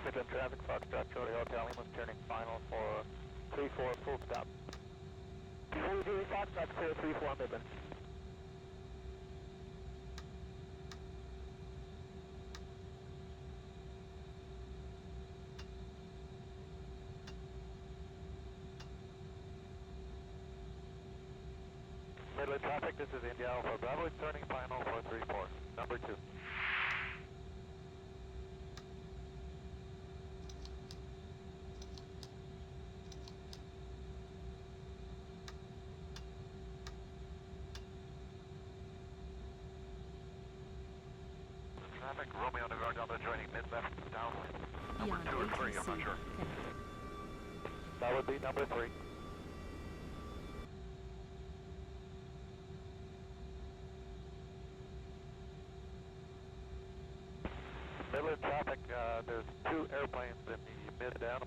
Midland traffic, Foxtrot, Charlie Hotel, Lima, turning final for 34, full stop. 30 Foxtrot, clear 34 Midland. Midland traffic, this is India Alpha Bravo, turning final for 34, number 2. Traffic, Romeo November Delta joining mid-left downwind. Number 2 or 3, I'm not sure. That would be number 3. Midland traffic, there's 2 airplanes in the mid-down.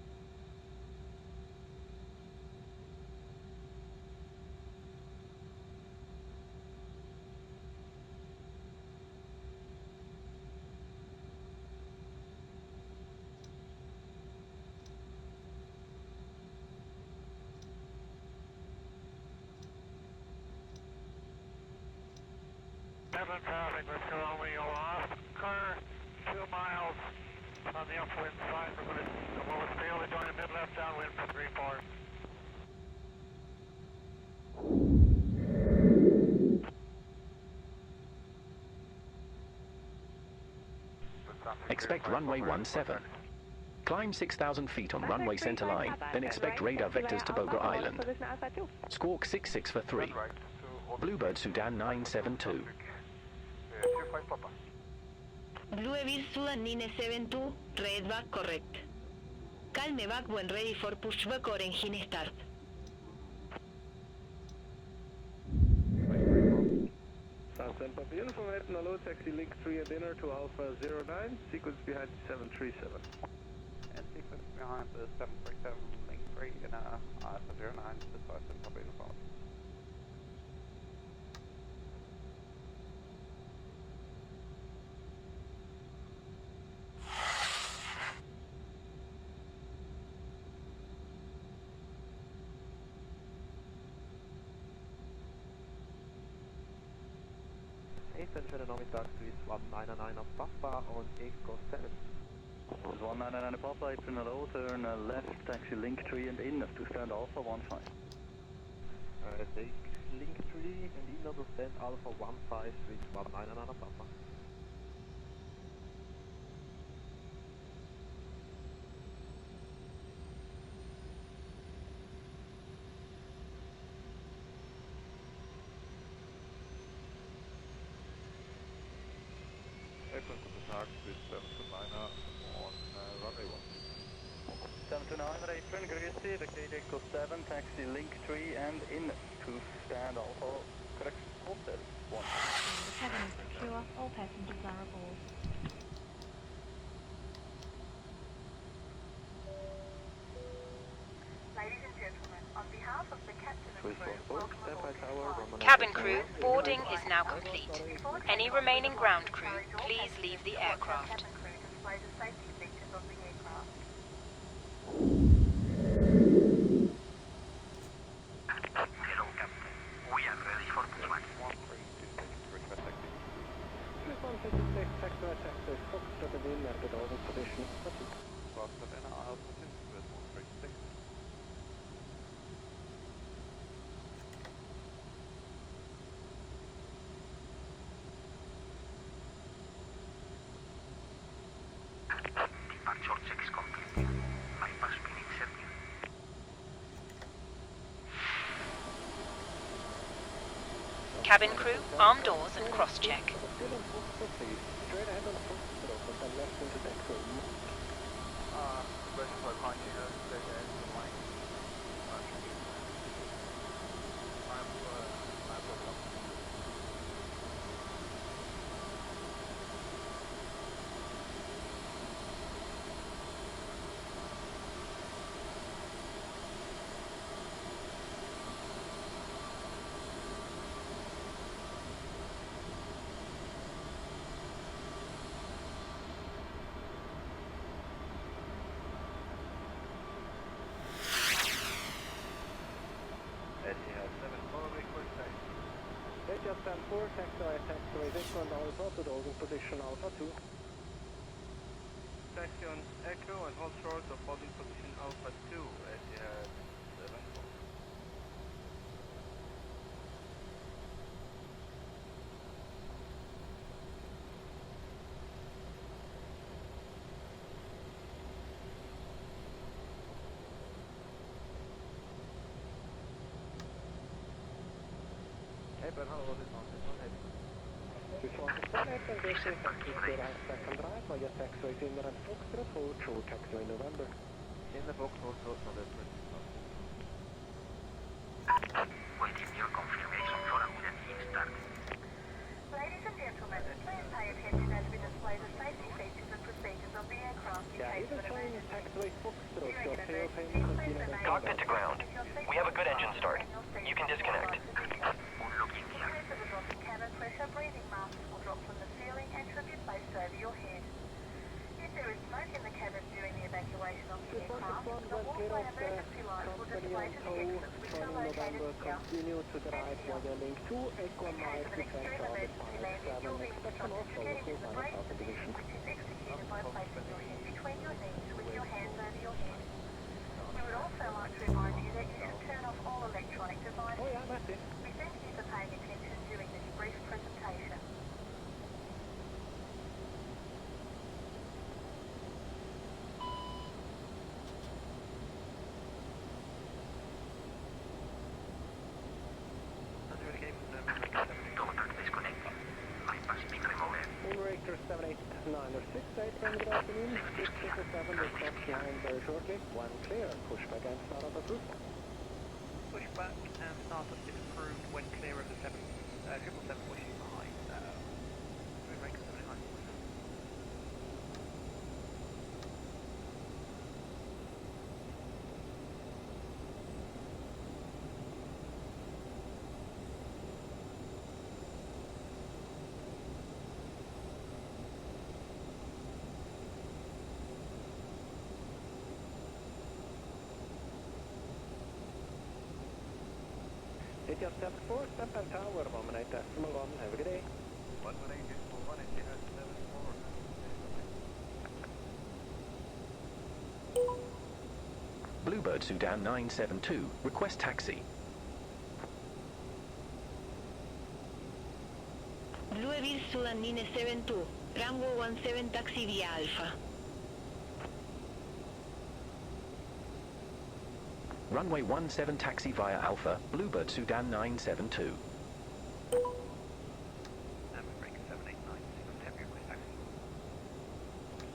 Midland traffic, let's go Romeo off. Car 2 miles on the upwind side. We're going to come over the field and join the mid-left downwind for 3-4. Expect runway 17. Climb 6,000 feet on runway center line, then expect radar vectors to Boga Island. Squawk 66 for 3. Bluebird Sudan 972. Bluebird Sudan 972, red back correct. Calme back when ready for pushback or engine start. South Uniform hello, taxi link 3 and dinner to Alpha 09, sequence behind 737. And sequence behind the 737, link 3 in Alpha 09, to South Uniform. Attention Anomic Swiss 199 of Papa on Echo 7. 199 Papa, it's in a low turn left, taxi link 3 and in to stand Alpha 15. Take link 3 and in to stand Alpha 15 Swiss 199 of Papa. Airplane to the target with 729 on runway 1. 729 apron, Greasy, vacate Echo 7, taxi link 3 and in to stand Alpha, correct, hotel 1. The cabin is secure, all passengers are aboard. Ladies and gentlemen, on behalf of the captain and crew, Cabin crew, boarding is now complete. Any remaining ground crew, please leave the aircraft. cabin crew display the safety features of the aircraft. Hello, Captain. We are ready for pushback. 132, request activity. Swiss 156, taxi taxi, Foxtrot and in at the order position. Foxtrot in Alpha 2 with 136. Departure checks complete. Bypass being inserted. Cabin crew, arm doors and cross-check. Still on Foxtrot, please. Straight ahead on Foxtrot, but then left into deck room. Ready for punching a straight ahead to the line. Runway Echo and Alpha to holding position Alpha 2. Taxi on Echo and hold short of holding position Alpha 2 as you had 74. This one is 1 and this is taxi to right second right via taxiway Finland and Foxtrot, hold short taxiway November. In the box also November. Waiting your confirmation for ambulance start. Ladies and gentlemen, please pay attention as we display the safety features and procedures of the aircraft in Yeah, case even of an showing emergency. taxiway Foxtrot, During your an tail emergency, payment please has remain Cockpit to ground. We have a good engine start. You can disconnect. Increase of the drop in cabin pressure, breathing masks will drop from the ceiling and should be placed over your head. If there is smoke in the cabin during the evacuation of the aircraft, the walkway emergency lights will display to the exits which are located here. Continue to the right via link 2, Echo In case of an extreme emergency landing, you'll be instructed to get into the brace position, which is executed by placing your head between your knees with your hands over your head. We would also like to remind you that you should turn off all electronic devices. Oh yeah, that's it. We thank you for paying attention during this brief presentation. Moonraker 78906, 800 afternoon, 677 will cross line very shortly. 1 clear, pushback and start up approved. Pushback and startup is approved when clear of the 777 pushing behind. Moonraker 789. Hit your step 4, step and tower, 118 decimal 1, have a good day. 118 decimal 1, engine at 74. Bluebird Sudan 972, request taxi. Bluebird Sudan 972, Rango 17 taxi via Alpha. Runway 17 taxi via Alpha, Bluebird Sudan 972. Moonraker 789, temporary request taxi.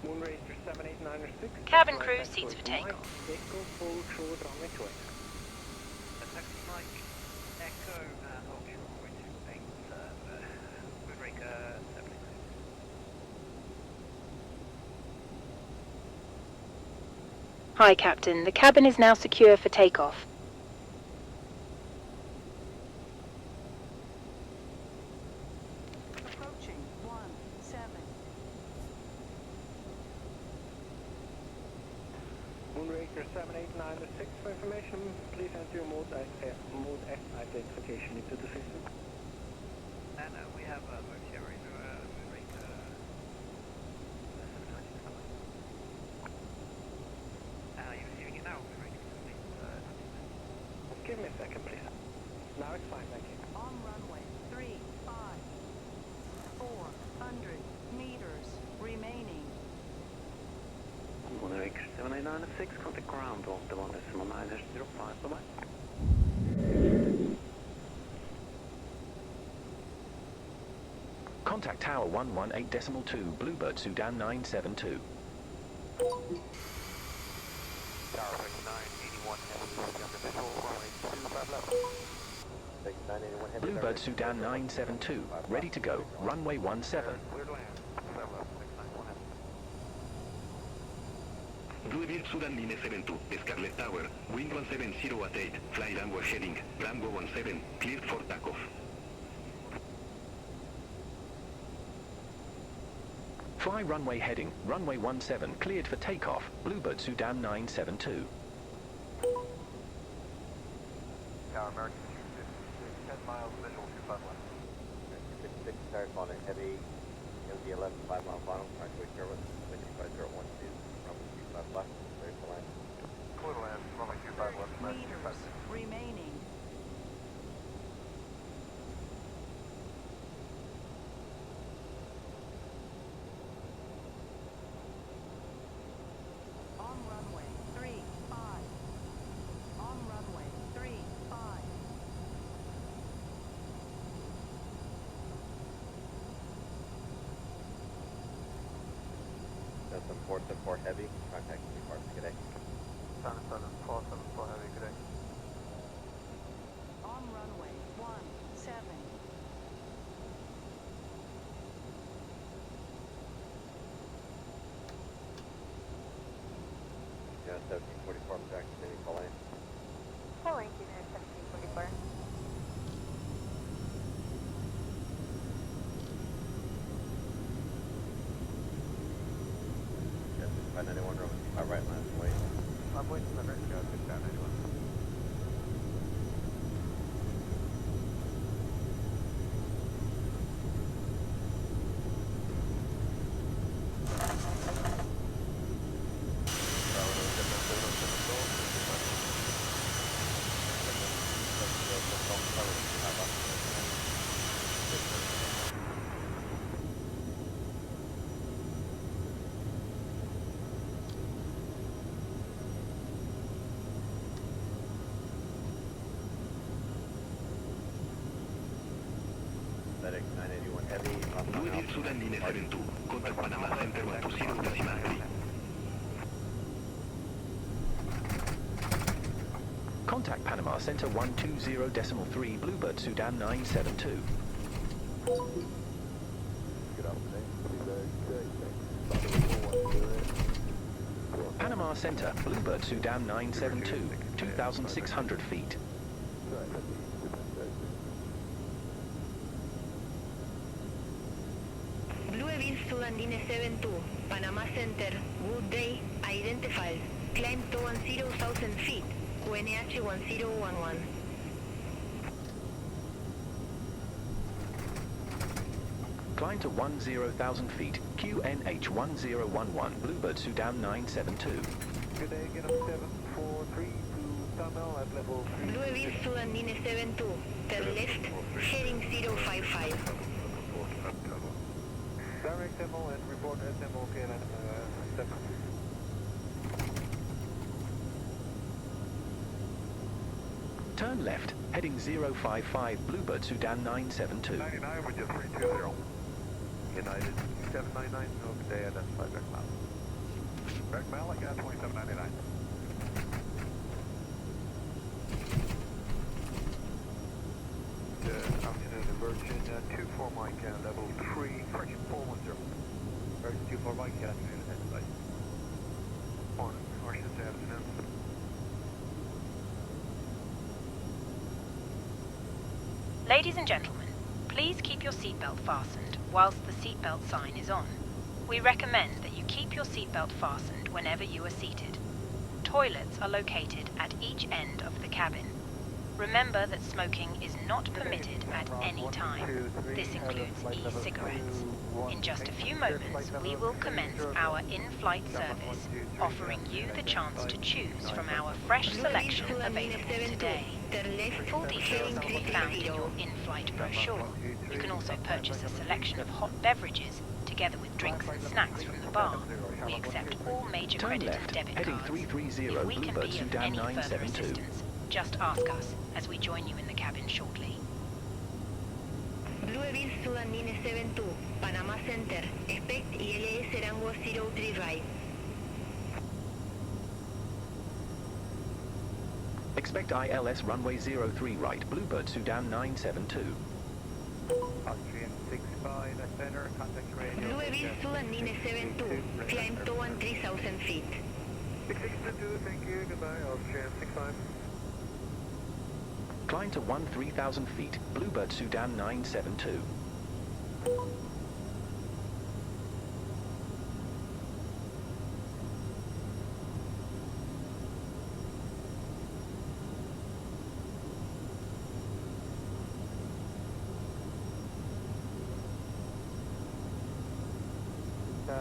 Moonraker 78906. Cabin crew, seats for takeoff. Echo full short runway 20. A taxi Mike, Echo, hold short runway 28, Moonraker 789. Hi, Captain. The cabin is now secure for takeoff. Approaching 17. Moonraker 78906 for information. Please enter your mode F identification into the system. And we have a momentary Moonraker 790 coming. Are you receiving it now, Moonraker 789? Give me a second, please. Now it's fine, thank you. On runway 35. 400 meters remaining. Moonraker 78906, contact ground on the 1.905, bye-bye. Contact Tower 118.2, Bluebird Sudan 972. Tower 981, under visual, runway 25 level. Bluebird Sudan 972, ready to go, runway 17. Cleared land, 5 level, 691. Bluebird Sudan 972, Scarlet Tower, wind 170 at 8, fly downward heading, Bravo 17, cleared for takeoff. Fly runway heading, runway 17, cleared for takeoff, Bluebird Sudan 972. Tower American 250, 10 miles visual, 25 left. 6 start on it heavy, MD 11 5 mile final, trying to clear with 25012, runway 25 left, clear for land. Clear to land, runway 25 left, meters remaining. On runway 35. On runway 35. That's some 474 heavy, contact me parts today. 77474 heavy, good day. On runway 17. Yeah, 1744, Jack, City, call in. Calling unit 1744. Yeah, 6591, runway 25 right, land, wait. I'm waiting for the next guy, 6991. FedEx 981 heavy, Louisville Sudan Line 72, contact Panama Center 120.3. Contact Panama Center 120.3 Bluebird Sudan 972. Panama Center, Bluebird Sudan 972, 2,600 feet. Louisville Sudan Line 72, Panama Center, good day, identified, climb to 10,000 feet, QNH 1011. Climb to 10,000 feet, QNH 1011, Bluebird Sudan 972. Good day, get up 743 to Tamil at level 3. Louisville Sudan Line 72, turn left, heading 055. Direct SMO and report SMO KLM 7. Turn left, heading 055 Bluebird Sudan 972. 99 with just 320. United 799, no good day, identified direct mile. Direct mile, I got 2799. Afternoon, Virgin 24 Mike, level 3, correction 410. Virgin 24 Mike, afternoon, identified. Morning, Martian, afternoon. Ladies and gentlemen, please keep your seatbelt fastened whilst the seatbelt sign is on. We recommend that you keep your seatbelt fastened whenever you are seated. Toilets are located at each end of the cabin. Remember that smoking is not permitted at any time. This includes e-cigarettes. In just a few moments, we will commence our in-flight service, offering you the chance to choose from our fresh selection available today. Full details can be found in your in-flight brochure. You can also purchase a selection of hot beverages, together with drinks and snacks from the bar. We accept all major Turn credit left, and debit heading cards. 330 If we can Bluebird be of Sudan any further 972. assistance, just ask us as we join you in the cabin shortly. Louisville Sudan Line 72, Panama Center, expect ILS Rango 03 right. Expect ILS runway 03 right, Bluebird Sudan 972. Austrian 65, center, contact radio. Louisville Sudan Line 72, climb to 13,000 feet. 6622, thank you, goodbye, Austrian 65. Climb to 13,000 feet, Bluebird Sudan 972.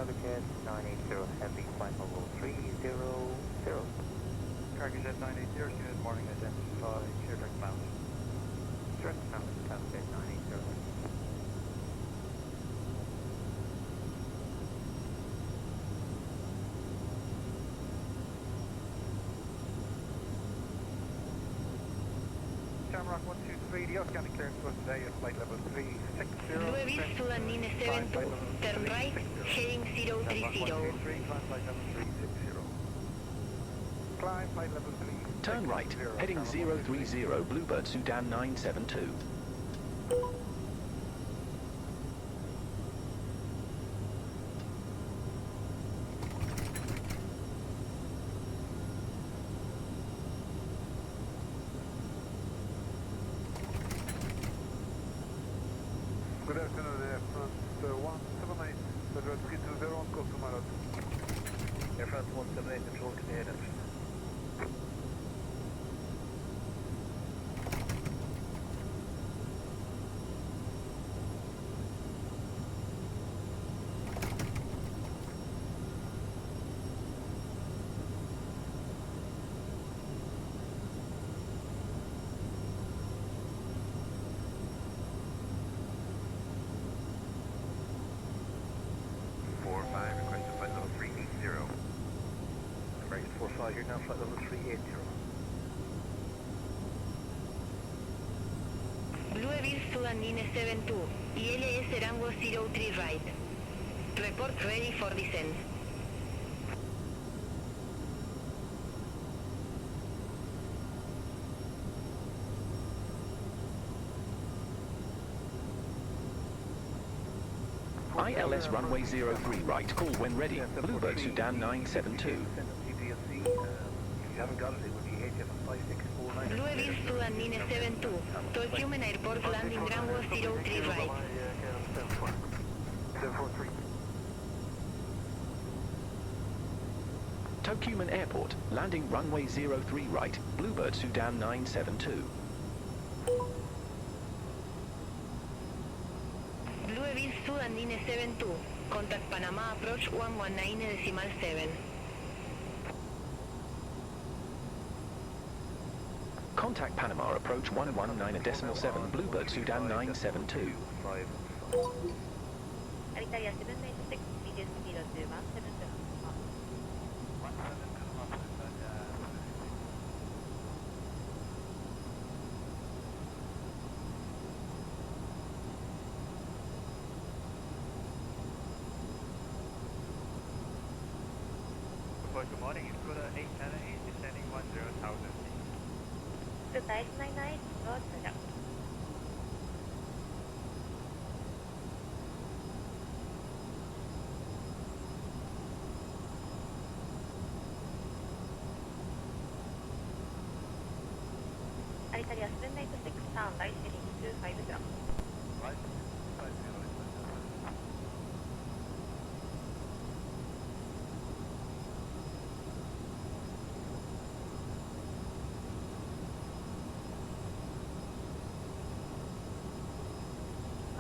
Target 980 Heavy, flight level 300. CRJ550, unit morning identify, CRJ mount. Direct mount, Target 980. Shamrock 123, the Oscar clearance for today is flight level 360. Louisville, Sudan 72, turn right, heading 030. 123, climb flight level 360. Climb flight level 3. Turn right, heading 030, Bluebird Sudan 972. Good afternoon, Air France 178, Federal 320 on course to Marat. Air France 178, control Canadian. You're now flight level 380. Louisville, Sudan 972, ILS rango 03 right. Report ready for descent. ILS runway 03 right, call when ready. Bluebird Sudan 972. If you haven't got it, it would be HF5649. Louisville, Sudan 972, Tocumen Airport landing rango 03 right. 743. Tocumen Airport, landing runway 03 right, Bluebird Sudan 972. Louisville, Sudan 972, contact Panama approach 119.7. Contact Panama approach 119.7, Bluebird Sudan 972. Alitalia 796, medium speed of 2 miles, 7 Good morning, it's Kuda 878, descending 10,000 feet. Good night, 99, road to down. Alitalia 796, sound right, heading 250. Right, 50.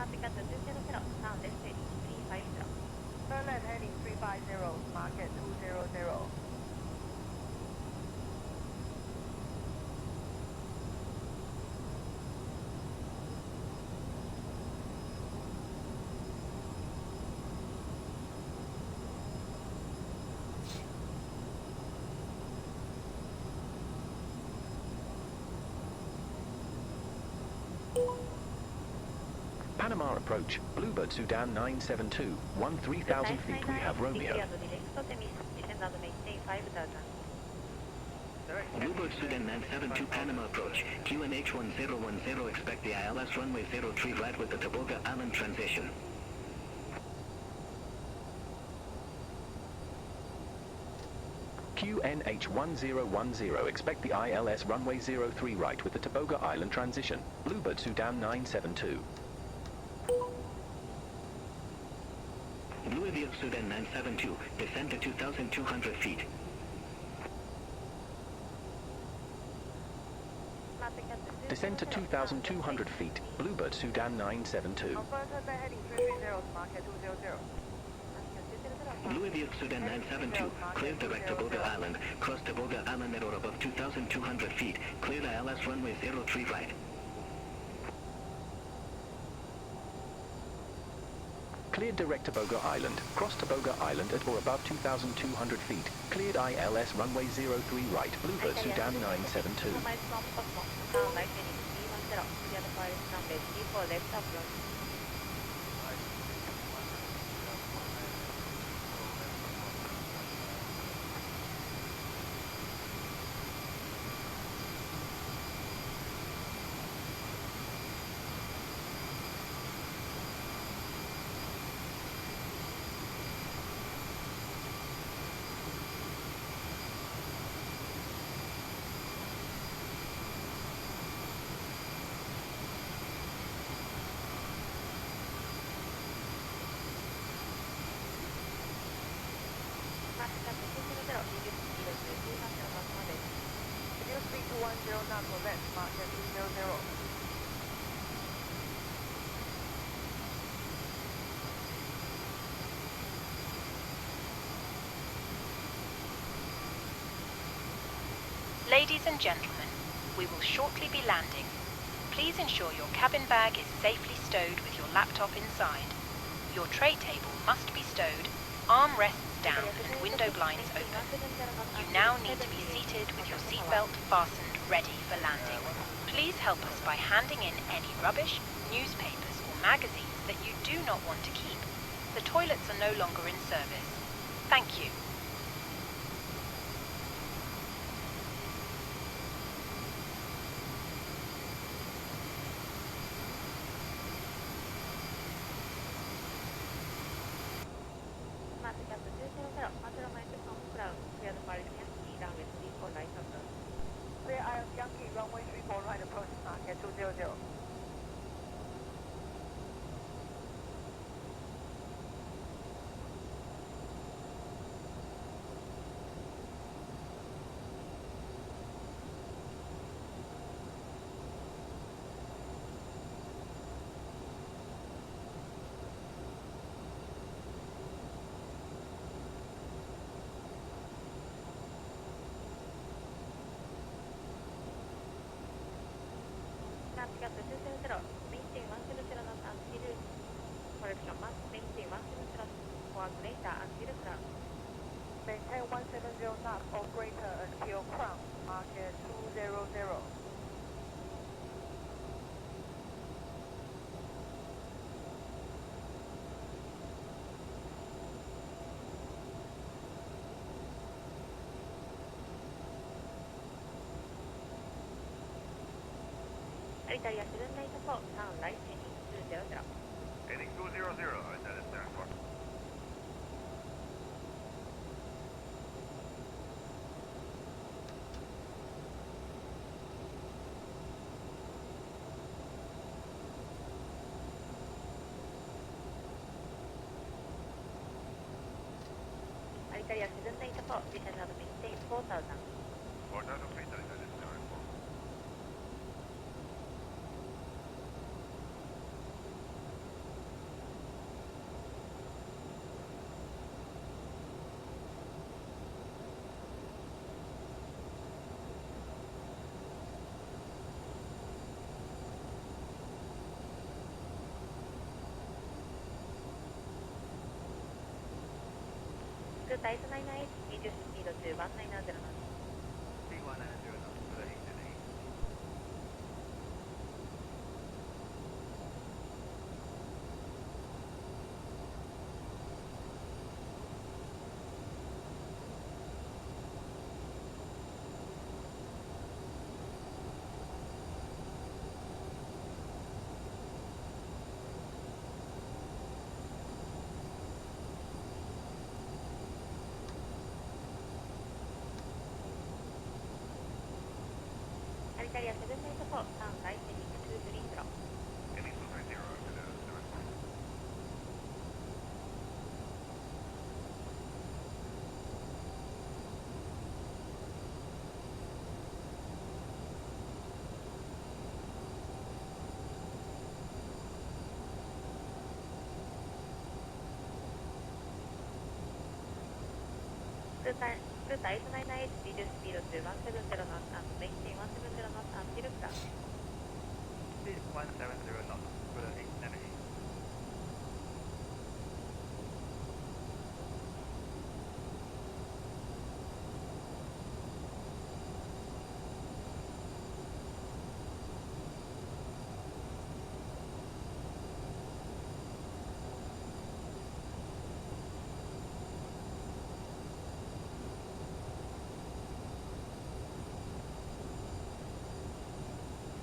Africa 200, sound left heading 350. Turn left heading 350, market 200. Panama approach, Bluebird Sudan 972, 13,000 feet, we have Romeo. Bluebird Sudan 972 Panama approach, QNH 1010, expect the ILS runway 03 right with the Toboga Island transition. QNH 1010, expect the ILS runway 03 right with the Toboga Island transition. Bluebird Sudan 972. Louisville Sudan 972, descend to 2,200 feet. Descend to 2,200 feet, Bluebird Sudan 972. Alpha, turn left heading 330, market 200. Blue Aviat Sudan 972, clear direct to Boga Island, cross to Boga Island at or above 2,200 feet, clear to LS runway 03 right. Cleared direct to Boga Island, cross to Boga Island at or above 2,200 feet, cleared ILS runway 03 right, Bluebird Sudan 972. Ladies and gentlemen, we will shortly be landing. Please ensure your cabin bag is safely stowed with your laptop inside. Your tray table must be stowed, armrests down and window blinds open. You now need to be seated with your seatbelt fastened, ready for landing. Please help us by handing in any rubbish, newspapers or magazines that you do not want to keep. The toilets are no longer in service. Thank you. Yankee runway 34 right approach market 200. Maintain 100 knots until correction must maintain 170 knots or greater until crown. Maintain 170 knots or greater until crown. Market 200. イタリア7ナイト4、ターンライトヘディング200。ヘディング200、that is there for. Italia 7 naito po, descend out of maintain 4,000. 4,000 feet, that is there for. Type 98, medium speed to 190 knots. C190 knots to the 8. Italia 7 naito po, taarn right heading 230. Heading 230 to the report. Delta 899, reduce speed to 170 knots and maintain 170 knots until ground. Speed 170 knots for the 898.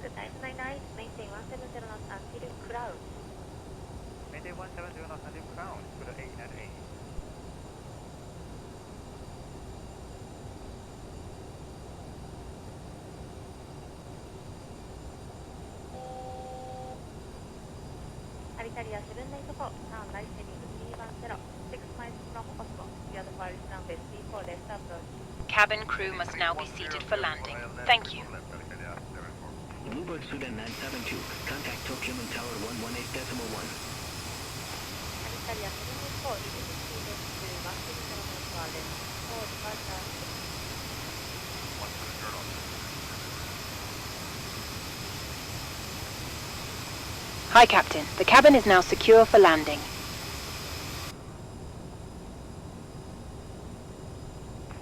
Delta 899, maintain 170 knots until ground. Maintain 170 knots until ground for the 898. Alitalia 794, turn right heading 310, 6 miles from Oslo. Clear the Paris runway 34 left approach. Cabin crew must now be seated for landing. Thank you. Bluebird Sudan 972, contact Tocumen Tower 118.1. Alitalia 794, reduce speed to 170 knots for left. For departure. Hi, Captain. The cabin is now secure for landing.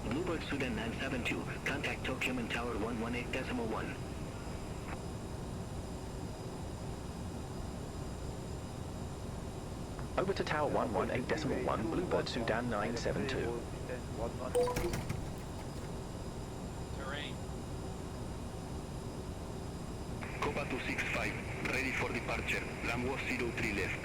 Bluebird Sudan 972, contact Tocumen Tower 118.1. Over to Tower 118.1, Bluebird Sudan 972. Terrain. Copa 265, ready for departure. Runway 03 left.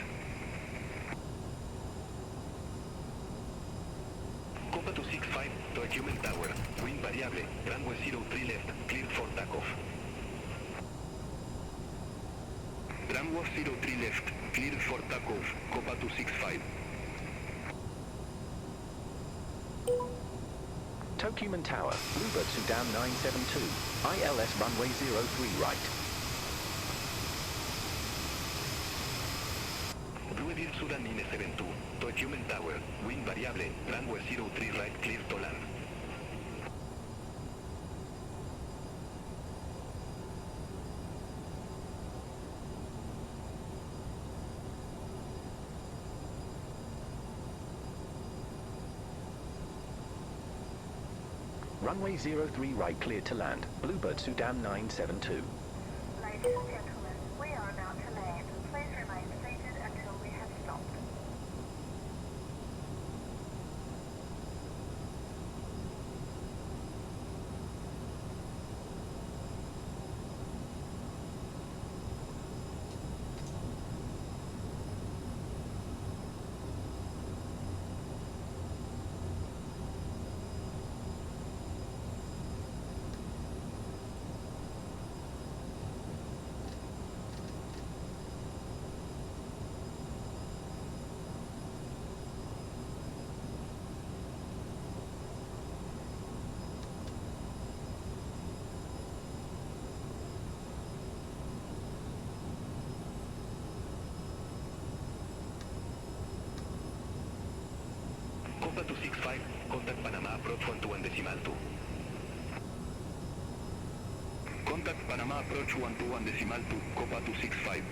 Copa 265, Tocumen Tower, wind variable, runway 03 left, cleared for takeoff. Runway 03 left, cleared for takeoff, Copa 265. Tocumen Tower, Bluebird Sudan 972, ILS runway 03 right. Bluebird Sudan 972, Tocumen Tower, wind variable, runway 03 right, cleared to land. Runway 03 right cleared to land. Bluebird Sudan 972. Ladies and gentlemen, we are about to land. Please remain seated until we have stopped. Copa 265, contact Panama approach 121.2. Contact Panama approach 121.2, Copa 265.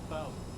12,000.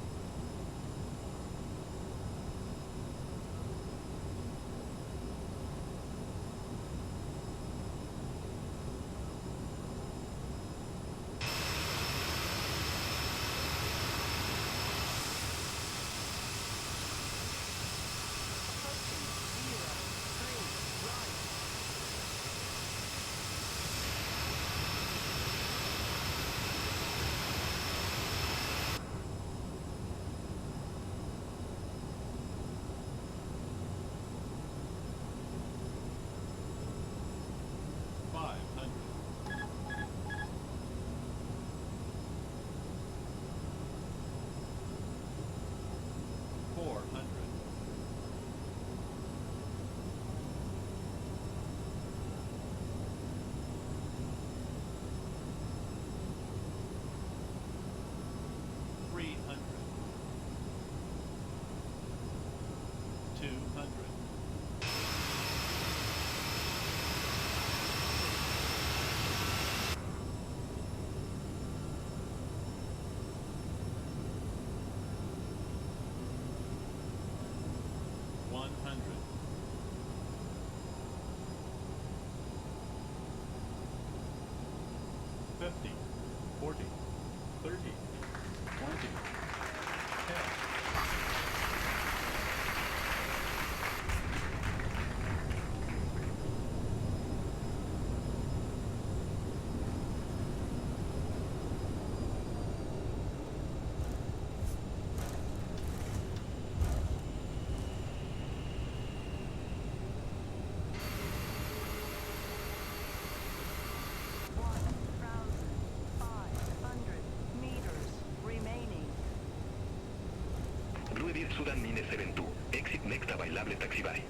Sudan MSFS2024. Exit next available taxiway.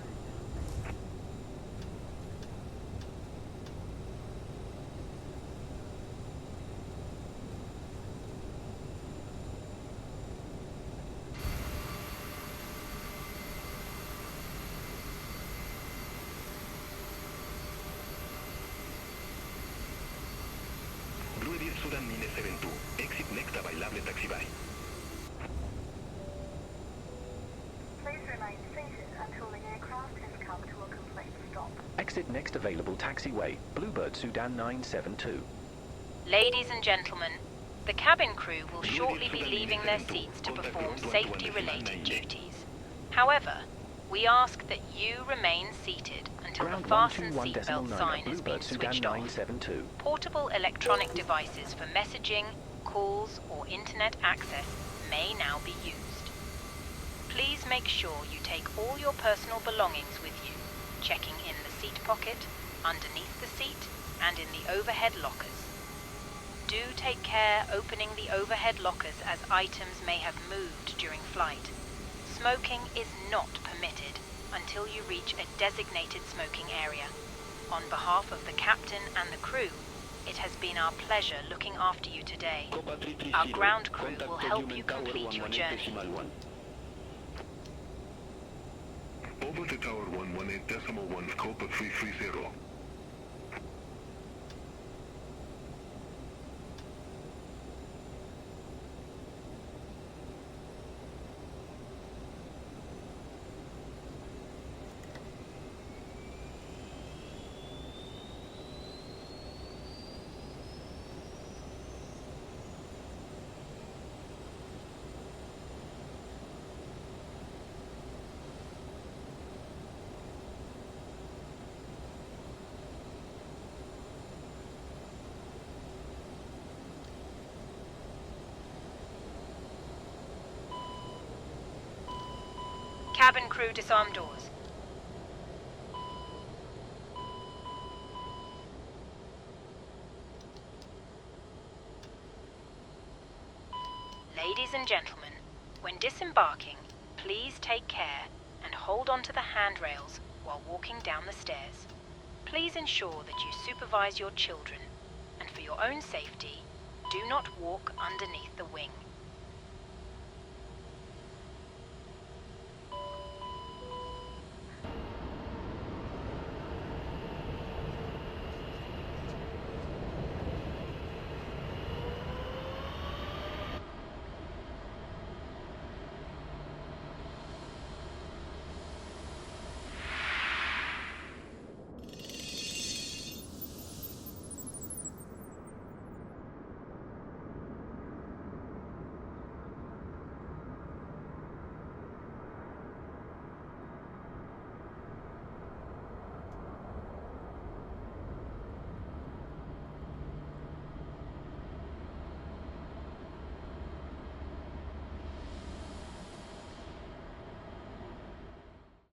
Sudan MSFS2024. Exit next available taxiway. Exit next available taxiway, Bluebird Sudan 972. Ladies and gentlemen, the cabin crew will shortly be leaving their seats to perform safety-related duties. However, we ask that you remain seated until the fasten seatbelt sign has been switched off. Portable electronic devices for messaging, calls, or internet access may now be used. Please make sure you take all your personal belongings with you, checking in the seat pocket, underneath the seat, and in the overhead lockers. Do take care opening the overhead lockers as items may have moved during flight. Smoking is not permitted until you reach a designated smoking area. On behalf of the captain and the crew, it has been our pleasure looking after you today. Our ground crew will help you complete your journey. Over to Tower 118.1, Copa 330. Cabin crew disarm doors. Ladies and gentlemen, when disembarking, please take care and hold on to the handrails while walking down the stairs. Please ensure that you supervise your children, and for your own safety, do not walk underneath the wing.